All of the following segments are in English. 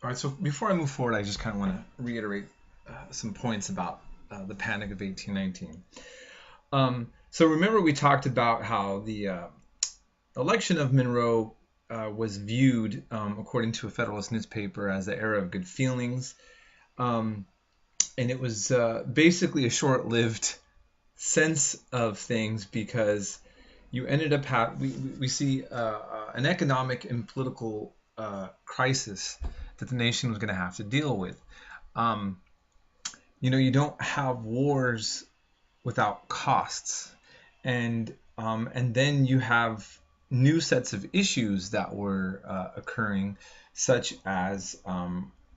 All right, so before I move forward, I just kind of want to reiterate some points about the Panic of 1819. So remember we talked about how the election of Monroe was viewed, according to a Federalist newspaper, as the era of good feelings. And it was basically a short-lived sense of things, because you ended up we see an economic and political crisis that the nation was going to have to deal with. You don't have wars without costs, and then you have new sets of issues that were occurring, such as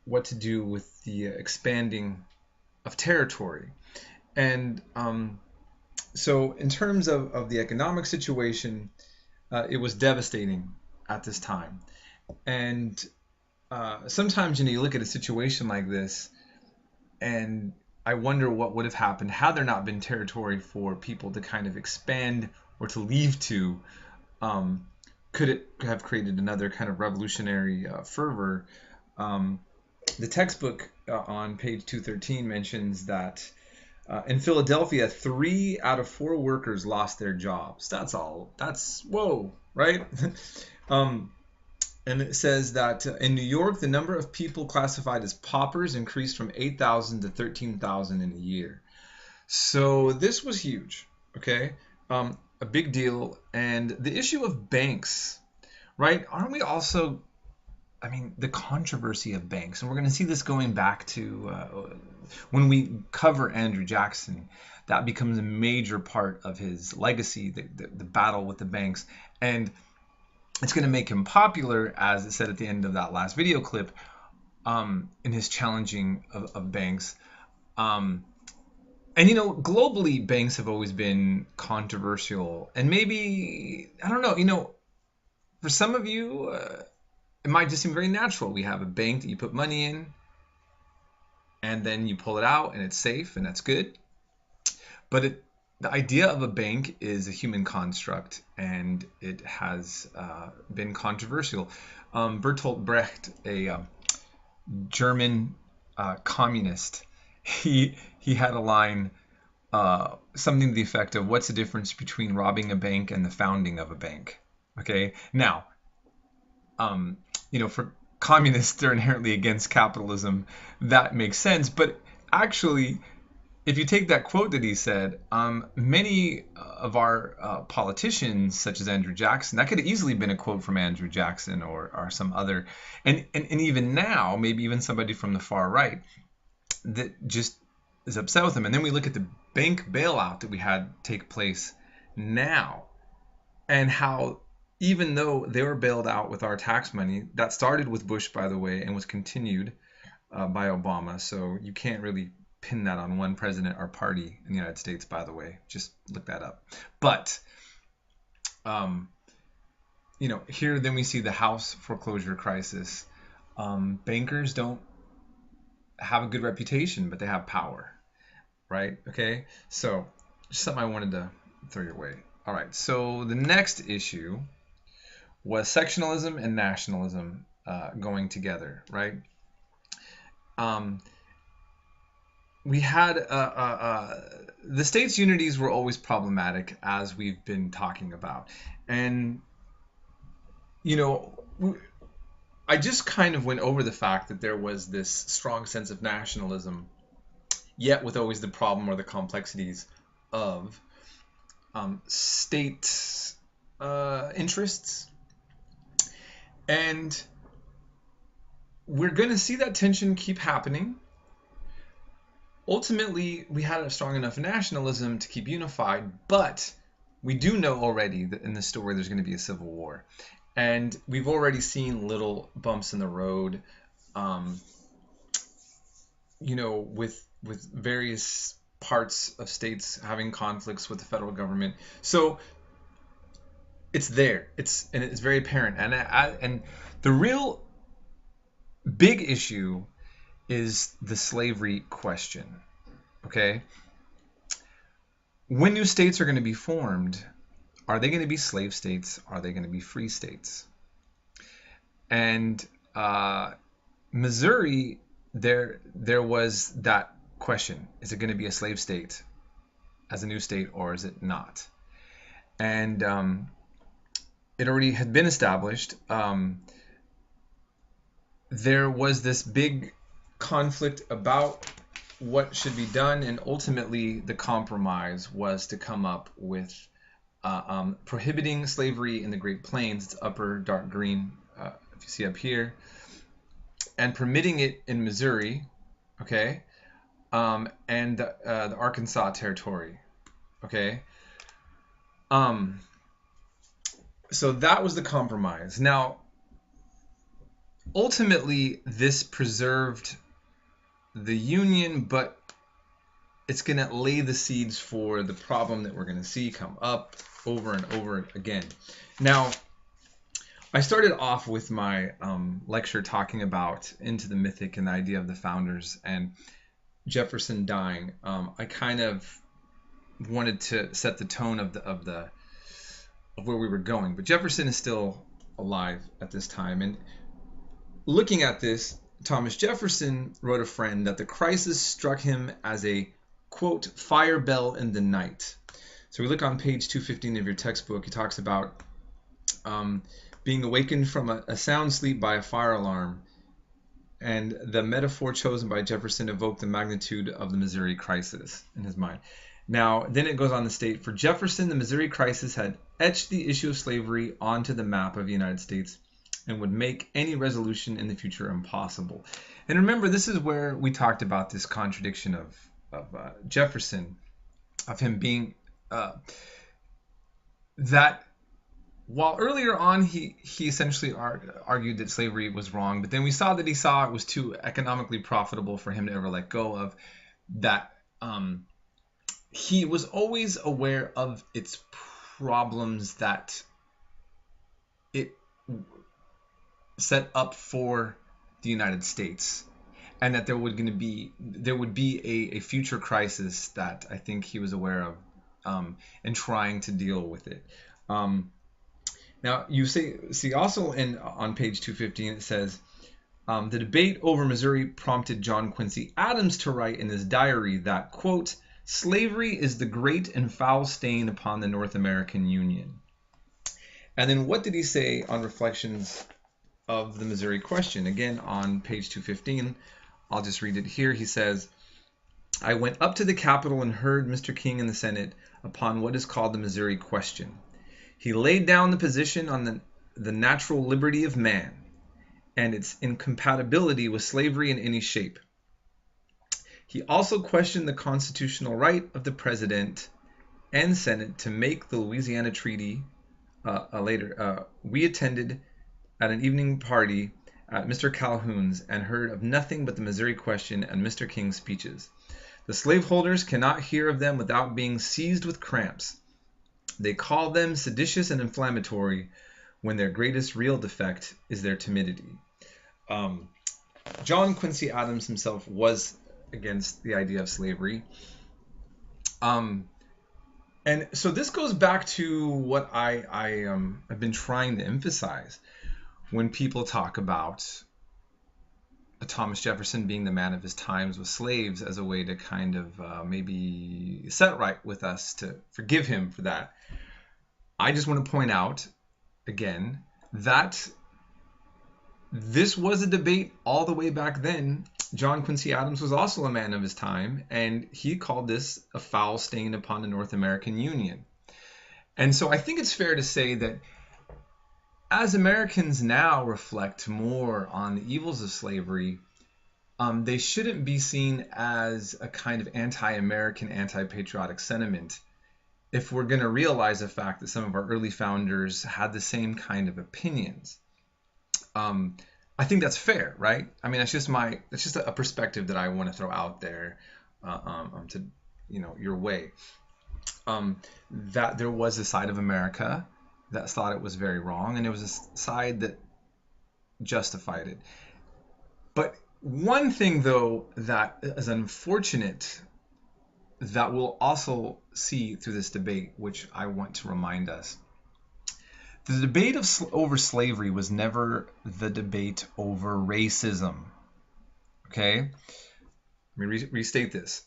what to do with the expanding of territory. And so in terms of the economic situation, it was devastating at this time. And sometimes, you look at a situation like this, and I wonder what would have happened had there not been territory for people to kind of expand or to leave to. Could it have created another kind of revolutionary fervor? The textbook on page 213 mentions that in Philadelphia, 3 out of 4 workers lost their jobs. That's whoa, right? And it says that in New York, the number of people classified as paupers increased from 8,000 to 13,000 in a year. So this was huge, okay? A big deal. And the issue of banks, right? Aren't we also, the controversy of banks, and we're going to see this going back to when we cover Andrew Jackson. That becomes a major part of his legacy, the battle with the banks. And it's going to make him popular, as it said at the end of that last video clip, in his challenging of banks. And globally, banks have always been controversial. And maybe, I don't know, for some of you, it might just seem very natural. We have a bank that you put money in, and then you pull it out, and it's safe, and that's good. But the idea of a bank is a human construct, and it has been controversial. Bertolt Brecht, a German communist, he had a line, something to the effect of, "What's the difference between robbing a bank and the founding of a bank?" Okay, now, for communists, they're inherently against capitalism. That makes sense, but actually, if you take that quote that he said, many of our politicians, such as Andrew Jackson, that could have easily been a quote from Andrew Jackson or some other, and even now, maybe even somebody from the far right that just is upset with him. And then we look at the bank bailout that we had take place now, and how even though they were bailed out with our tax money, that started with Bush, by the way, and was continued by Obama. So you can't really pin that on one president or party in the United States, by the way. Just look that up. But here then we see the house foreclosure crisis. Bankers don't have a good reputation, but they have power, right? Okay, so just something I wanted to throw your way. All right, so the next issue was sectionalism and nationalism going together, right? We had the states' unities were always problematic, as we've been talking about. And, I just kind of went over the fact that there was this strong sense of nationalism, yet with always the problem or the complexities of state interests. And we're going to see that tension keep happening. Ultimately, we had a strong enough nationalism to keep unified, but we do know already that in the story there's going to be a civil war. And we've already seen little bumps in the road, with various parts of states having conflicts with the federal government. So it's there. It's very apparent. And the real big issue is the slavery question. Okay? When new states are going to be formed, are they going to be slave states? Are they going to be free states? And Missouri, there was that question: is it going to be a slave state as a new state, or is it not? And it already had been established. There was this big conflict about what should be done, and ultimately the compromise was to come up with prohibiting slavery in the Great Plains. It's upper dark green, if you see up here, and permitting it in Missouri, okay, and the Arkansas Territory, okay. So that was the compromise. Now, ultimately, this preserved the Union, but it's going to lay the seeds for the problem that we're going to see come up over and over again. Now, I started off with my lecture talking about Into the Mythic and the idea of the founders and Jefferson dying. I kind of wanted to set the tone of where we were going, but Jefferson is still alive at this time. And looking at this, Thomas Jefferson wrote a friend that the crisis struck him as a, quote, fire bell in the night. So we look on page 215 of your textbook. He talks about being awakened from a sound sleep by a fire alarm. And the metaphor chosen by Jefferson evoked the magnitude of the Missouri crisis in his mind. Now, then it goes on to state, for Jefferson, the Missouri crisis had etched the issue of slavery onto the map of the United States and would make any resolution in the future impossible. And remember, this is where we talked about this contradiction of Jefferson, of him being that while earlier on he essentially argued that slavery was wrong, but then we saw that he saw it was too economically profitable for him to ever let go of that. He was always aware of its problems that it set up for the United States, and that there would be a future crisis that I think he was aware of, and trying to deal with it. Now you see also on page 215 it says, the debate over Missouri prompted John Quincy Adams to write in his diary that, quote, slavery is the great and foul stain upon the North American Union. And then what did he say on Reflections of the Missouri Question? Again, on page 215, I'll just read it here. He says, I went up to the Capitol and heard Mr. King in the Senate upon what is called the Missouri Question. He laid down the position on the natural liberty of man and its incompatibility with slavery in any shape. He also questioned the constitutional right of the President and Senate to make the Louisiana Treaty. We attended at an evening party at Mr. Calhoun's and heard of nothing but the Missouri Question and Mr. King's speeches. The slaveholders cannot hear of them without being seized with cramps. They call them seditious and inflammatory when their greatest real defect is their timidity. John Quincy Adams himself was against the idea of slavery. And so this goes back to what I have been trying to emphasize when people talk about Thomas Jefferson being the man of his times with slaves as a way to kind of maybe set right with us, to forgive him for that. I just want to point out again that this was a debate all the way back then. John Quincy Adams was also a man of his time, and he called this a foul stain upon the North American Union. And so I think it's fair to say that as Americans now reflect more on the evils of slavery, they shouldn't be seen as a kind of anti-American, anti-patriotic sentiment if we're going to realize the fact that some of our early founders had the same kind of opinions. I think that's fair, right? I mean, that's just a perspective that I want to throw out there to your way. That there was a side of America that thought it was very wrong, and there was a side that justified it. But one thing, though, that is unfortunate that we'll also see through this debate, which I want to remind us, the debate over slavery was never the debate over racism. Okay, let me restate this.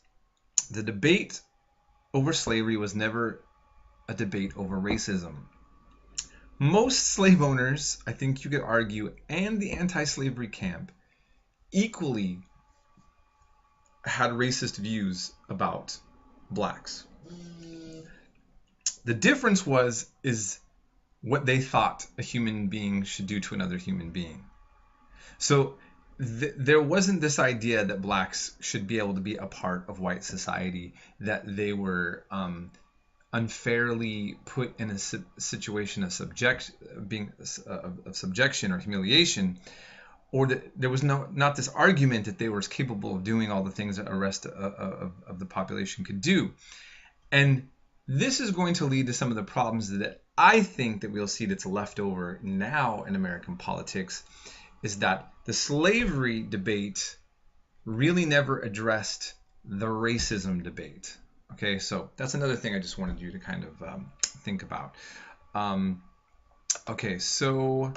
The debate over slavery was never a debate over racism. Most slave owners, I think you could argue, and the anti-slavery camp equally had racist views about blacks. The difference is what they thought a human being should do to another human being. So there wasn't this idea that blacks should be able to be a part of white society, that they were unfairly put in a situation of subjection or humiliation, or that there was not this argument that they were capable of doing all the things that the rest of the population could do. And this is going to lead to some of the problems that I think that we'll see that's left over now in American politics, is that the slavery debate really never addressed the racism debate. Okay, so that's another thing I just wanted you to kind of think about. Okay, so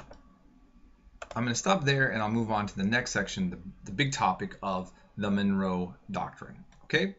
I'm going to stop there and I'll move on to the next section, the big topic of the Monroe Doctrine. Okay.